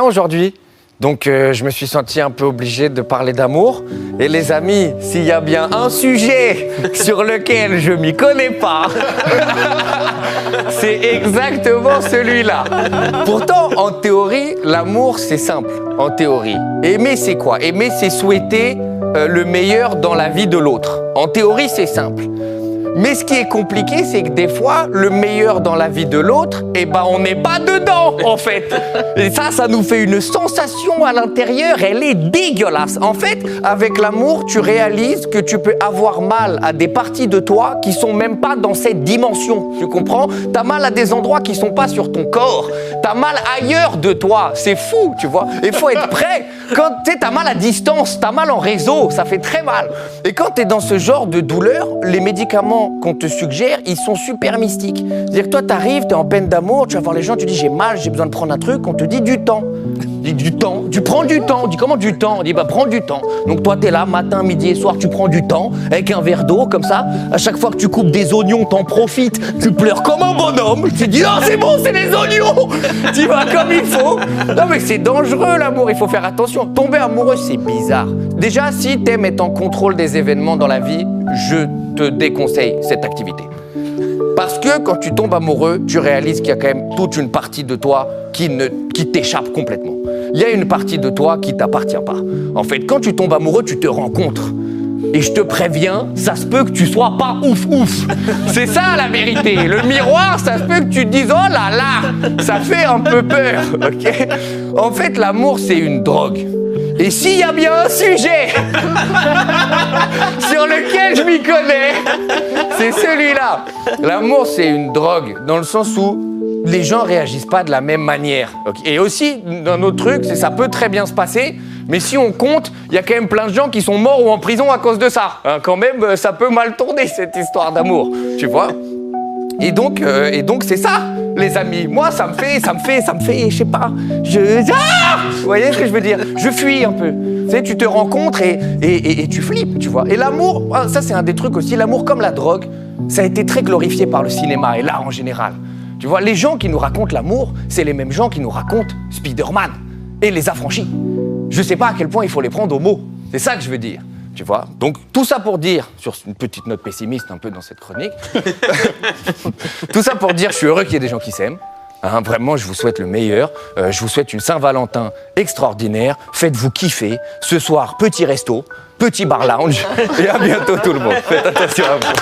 Aujourd'hui, donc je me suis senti un peu obligé de parler d'amour. Et les amis, s'il y a bien un sujet sur lequel je m'y connais pas, c'est exactement celui-là. Pourtant, en théorie, l'amour, c'est simple. En théorie. Aimer, c'est quoi? Aimer, c'est souhaiter le meilleur dans la vie de l'autre. En théorie, c'est simple. Mais ce qui est compliqué, c'est que des fois, le meilleur dans la vie de l'autre, eh ben, on n'est pas dedans, en fait. Et ça nous fait une sensation à l'intérieur, elle est dégueulasse. En fait, avec l'amour, tu réalises que tu peux avoir mal à des parties de toi qui sont même pas dans cette dimension. Tu comprends? T'as mal à des endroits qui sont pas sur ton corps. T'as mal ailleurs de toi. C'est fou, tu vois. Il faut être prêt. Quand tu sais, t'as mal à distance, t'as mal en réseau, ça fait très mal. Et quand t'es dans ce genre de douleur, les médicaments qu'on te suggère, ils sont super mystiques. C'est-à-dire que toi, t'arrives, t'es en peine d'amour, tu vas voir les gens, tu dis j'ai mal, j'ai besoin de prendre un truc, on te dit du temps. Dis du temps, tu prends du temps. On dit comment du temps? On dit bah prends du temps. Donc toi, t'es là, matin, midi et soir, tu prends du temps, avec un verre d'eau, comme ça. À chaque fois que tu coupes des oignons, t'en profites, tu pleures comme un bonhomme. Tu dis non, c'est bon, c'est les oignons. Tu vas comme il faut. Non mais c'est dangereux l'amour, il faut faire attention. Tomber amoureux, c'est bizarre. Déjà, si t'aimes être en contrôle des événements dans la vie, je te déconseille cette activité. Parce que quand tu tombes amoureux, tu réalises qu'il y a quand même toute une partie de toi qui t'échappe complètement. Il y a une partie de toi qui t'appartient pas. En fait, quand tu tombes amoureux, tu te rencontres. Et je te préviens, ça se peut que tu sois pas ouf. C'est ça la vérité. Le miroir, ça se peut que tu te dises oh là là, ça fait un peu peur, ok? En fait, l'amour, c'est une drogue. Et s'il y a bien un sujet sur lequel je m'y connais, c'est celui-là. L'amour, c'est une drogue, dans le sens où les gens réagissent pas de la même manière. Okay. Et aussi, un autre truc, c'est ça peut très bien se passer, mais si on compte, il y a quand même plein de gens qui sont morts ou en prison à cause de ça. Hein, quand même, ça peut mal tourner, cette histoire d'amour, tu vois. Et donc c'est ça, les amis. Moi, ça me fait, je sais pas, vous voyez ce que je veux dire? Je fuis un peu. Tu sais, tu te rencontres et tu flippes, tu vois. Et l'amour, ça c'est un des trucs aussi, l'amour comme la drogue, ça a été très glorifié par le cinéma et l'art en général. Tu vois, les gens qui nous racontent l'amour, c'est les mêmes gens qui nous racontent Spider-Man et les affranchis. Je sais pas à quel point il faut les prendre au mot. C'est ça que je veux dire. Tu vois, donc tout ça pour dire, sur une petite note pessimiste un peu dans cette chronique, tout ça pour dire, je suis heureux qu'il y ait des gens qui s'aiment. Hein, vraiment, je vous souhaite le meilleur. Je vous souhaite une Saint-Valentin extraordinaire. Faites-vous kiffer. Ce soir, petit resto, petit bar lounge. Et à bientôt tout le monde. Faites attention à vous.